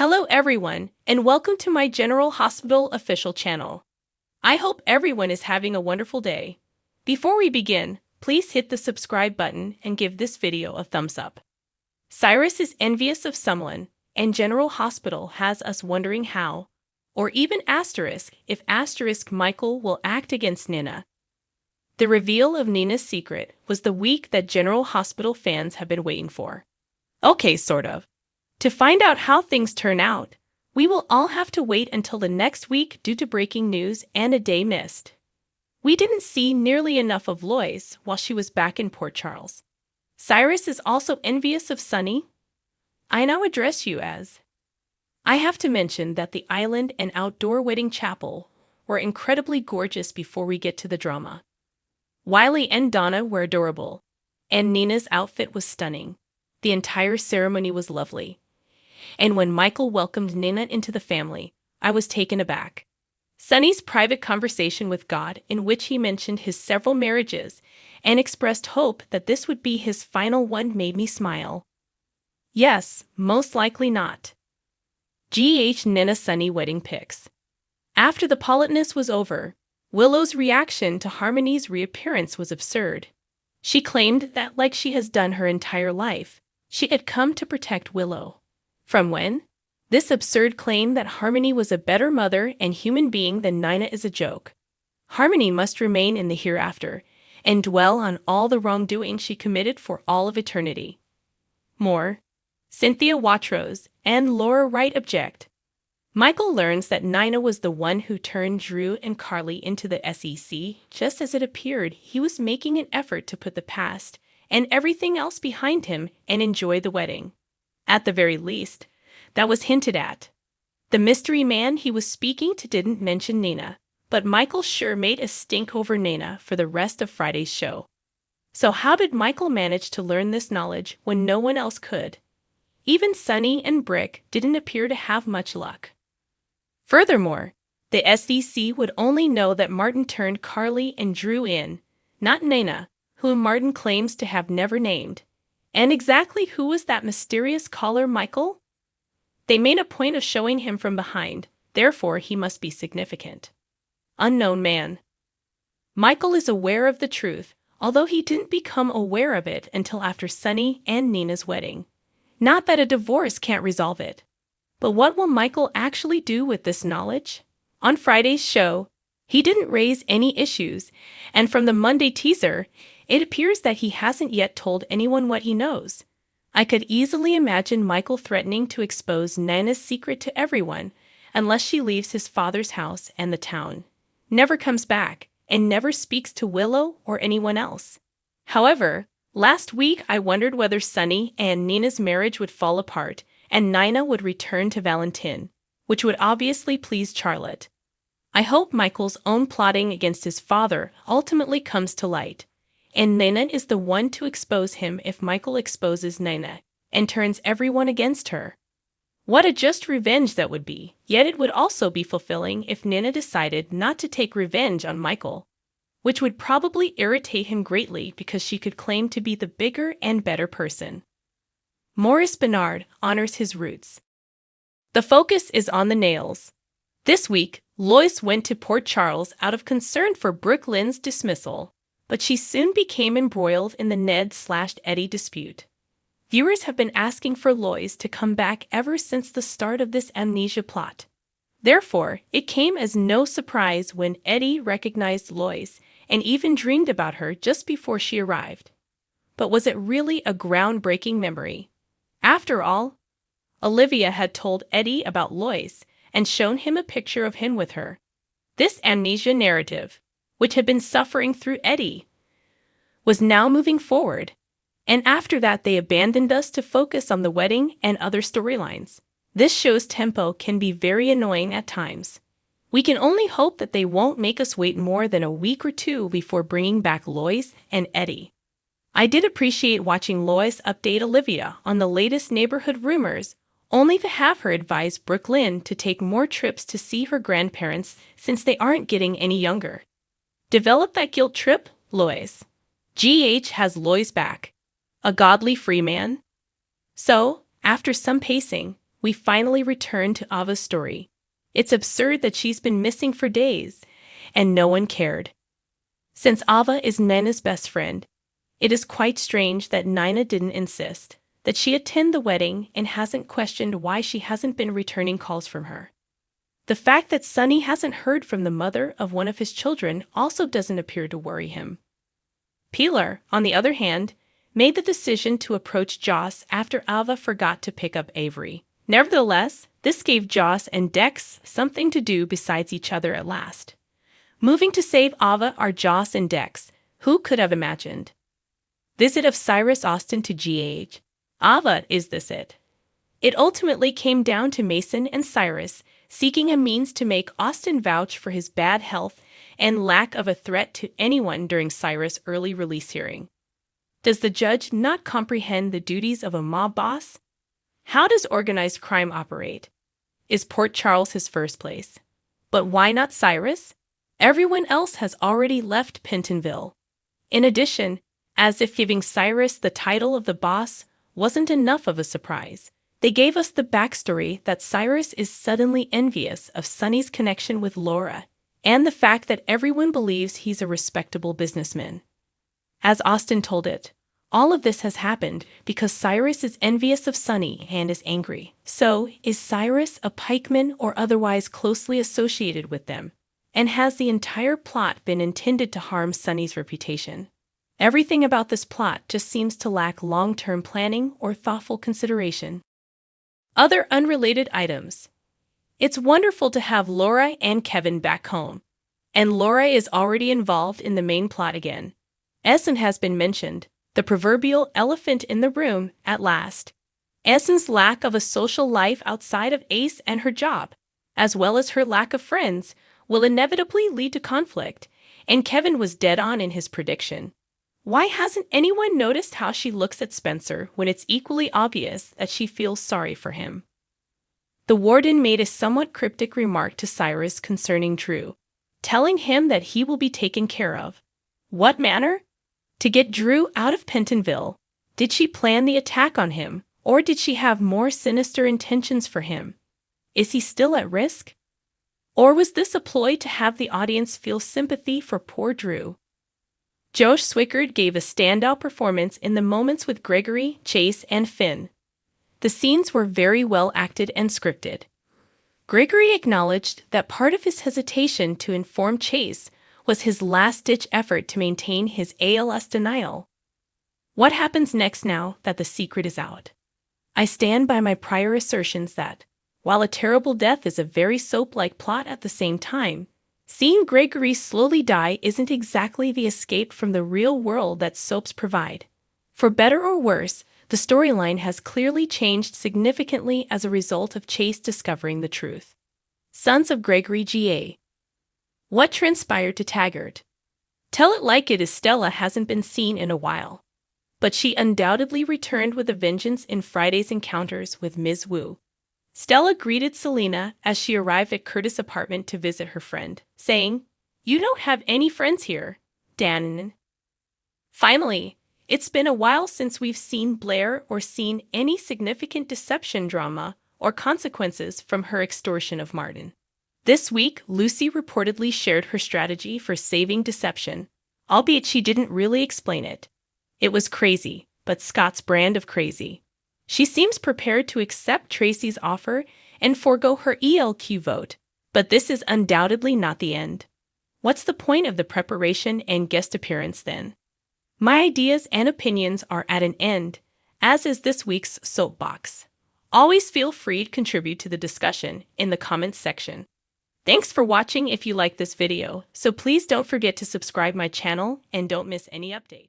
Hello everyone, and welcome to my General Hospital official channel. I hope everyone is having a wonderful day. Before we begin, please hit the subscribe button and give this video a thumbs up. Cyrus is envious of someone, and General Hospital has us wondering how, or even if Michael will act against Nina. The reveal of Nina's secret was the week that General Hospital fans have been waiting for. Okay, sort of. To find out how things turn out, we will all have to wait until the next week due to breaking news and a day missed. We didn't see nearly enough of Lois while she was back in Port Charles. Cyrus is also envious of Sonny. I now address you as. I have to mention that the island and outdoor wedding chapel were incredibly gorgeous before we get to the drama. Wiley and Donna were adorable, and Nina's outfit was stunning. The entire ceremony was lovely. And when Michael welcomed Nina into the family, I was taken aback. Sonny's private conversation with God, in which he mentioned his several marriages and expressed hope that this would be his final one, made me smile. Yes, most likely not. Nina Sonny wedding pics. After the politeness was over, Willow's reaction to Harmony's reappearance was absurd. She claimed that, like she has done her entire life, she had come to protect Willow. From when? This absurd claim that Harmony was a better mother and human being than Nina is a joke. Harmony must remain in the hereafter and dwell on all the wrongdoing she committed for all of eternity. More. Cynthia Watrous and Laura Wright object. Michael learns that Nina was the one who turned Drew and Carly into the SEC. Just as it appeared he was making an effort to put the past and everything else behind him and enjoy the wedding. At the very least, that was hinted at. The mystery man he was speaking to didn't mention Nina, but Michael sure made a stink over Nina for the rest of Friday's show. So how did Michael manage to learn this knowledge when no one else could? Even Sonny and Brick didn't appear to have much luck. Furthermore, the SEC would only know that Martin turned Carly and Drew in, not Nina, whom Martin claims to have never named. And exactly who was that mysterious caller, Michael? They made a point of showing him from behind, therefore he must be significant. Unknown man. Michael is aware of the truth, although he didn't become aware of it until after Sonny and Nina's wedding. Not that a divorce can't resolve it. But what will Michael actually do with this knowledge? On Friday's show, he didn't raise any issues, and from the Monday teaser, it appears that he hasn't yet told anyone what he knows. I could easily imagine Michael threatening to expose Nina's secret to everyone unless she leaves his father's house and the town, never comes back, and never speaks to Willow or anyone else. However, last week I wondered whether Sonny and Nina's marriage would fall apart and Nina would return to Valentine, which would obviously please Charlotte. I hope Michael's own plotting against his father ultimately comes to light, and Nina is the one to expose him if Michael exposes Nina and turns everyone against her. What a just revenge that would be, yet it would also be fulfilling if Nina decided not to take revenge on Michael, which would probably irritate him greatly because she could claim to be the bigger and better person. Maurice Benard honors his roots. The focus is on the nails. This week, Lois went to Port Charles out of concern for Brooke Lynn's dismissal, but she soon became embroiled in the Ned/Eddie dispute. Viewers have been asking for Lois to come back ever since the start of this amnesia plot. Therefore, it came as no surprise when Eddie recognized Lois and even dreamed about her just before she arrived. But was it really a groundbreaking memory? After all, Olivia had told Eddie about Lois and shown him a picture of him with her. This amnesia narrative, which had been suffering through Eddie, was now moving forward, and after that they abandoned us to focus on the wedding and other storylines. This show's tempo can be very annoying at times. We can only hope that they won't make us wait more than a week or two before bringing back Lois and Eddie. I did appreciate watching Lois update Olivia on the latest neighborhood rumors, only to have her advise Brooke Lynn to take more trips to see her grandparents since they aren't getting any younger. Develop that guilt trip, Lois. GH has Lois back. A godly free man. So, after some pacing, we finally return to Ava's story. It's absurd that she's been missing for days, and no one cared. Since Ava is Nina's best friend, it is quite strange that Nina didn't insist that she attend the wedding and hasn't questioned why she hasn't been returning calls from her. The fact that Sonny hasn't heard from the mother of one of his children also doesn't appear to worry him. Pilar, on the other hand, made the decision to approach Joss after Ava forgot to pick up Avery. Nevertheless, this gave Joss and Dex something to do besides each other at last. Moving to save Ava are Joss and Dex. Who could have imagined? Visit of Cyrus Austin to GH. Ava, is this it? It ultimately came down to Mason and Cyrus seeking a means to make Austin vouch for his bad health and lack of a threat to anyone during Cyrus' early release hearing. Does the judge not comprehend the duties of a mob boss? How does organized crime operate? Is Port Charles his first place? But why not Cyrus? Everyone else has already left Pentonville. In addition, as if giving Cyrus the title of the boss wasn't enough of a surprise, they gave us the backstory that Cyrus is suddenly envious of Sonny's connection with Laura, and the fact that everyone believes he's a respectable businessman. As Austin told it, all of this has happened because Cyrus is envious of Sonny and is angry. So, is Cyrus a pikeman or otherwise closely associated with them? And has the entire plot been intended to harm Sonny's reputation? Everything about this plot just seems to lack long-term planning or thoughtful consideration. Other unrelated items. It's wonderful to have Laura and Kevin back home. And Laura is already involved in the main plot again. Essen has been mentioned, the proverbial elephant in the room, at last. Essen's lack of a social life outside of Ace and her job, as well as her lack of friends, will inevitably lead to conflict, and Kevin was dead on in his prediction. Why hasn't anyone noticed how she looks at Spencer when it's equally obvious that she feels sorry for him? The warden made a somewhat cryptic remark to Cyrus concerning Drew, telling him that he will be taken care of. What manner? To get Drew out of Pentonville. Did she plan the attack on him, or did she have more sinister intentions for him? Is he still at risk? Or was this a ploy to have the audience feel sympathy for poor Drew? Josh Swickard gave a standout performance in the moments with Gregory, Chase, and Finn. The scenes were very well acted and scripted. Gregory acknowledged that part of his hesitation to inform Chase was his last-ditch effort to maintain his ALS denial. What happens next now that the secret is out? I stand by my prior assertions that, while a terrible death is a very soap-like plot at the same time, seeing Gregory slowly die isn't exactly the escape from the real world that soaps provide. For better or worse, the storyline has clearly changed significantly as a result of Chase discovering the truth. Sons of Gregory G.A. What transpired to Taggart? Tell it like it is. Stella hasn't been seen in a while, but she undoubtedly returned with a vengeance in Friday's encounters with Ms. Wu. Stella greeted Selena as she arrived at Curtis' apartment to visit her friend, saying, "You don't have any friends here, Dan." Finally, it's been a while since we've seen Blair or seen any significant deception drama or consequences from her extortion of Martin. This week, Lucy reportedly shared her strategy for saving Deception, albeit she didn't really explain it. It was crazy, but Scott's brand of crazy. She seems prepared to accept Tracy's offer and forego her ELQ vote, but this is undoubtedly not the end. What's the point of the preparation and guest appearance then? My ideas and opinions are at an end, as is this week's soapbox. Always feel free to contribute to the discussion in the comments section. Thanks for watching if you like this video, so please don't forget to subscribe my channel and don't miss any update.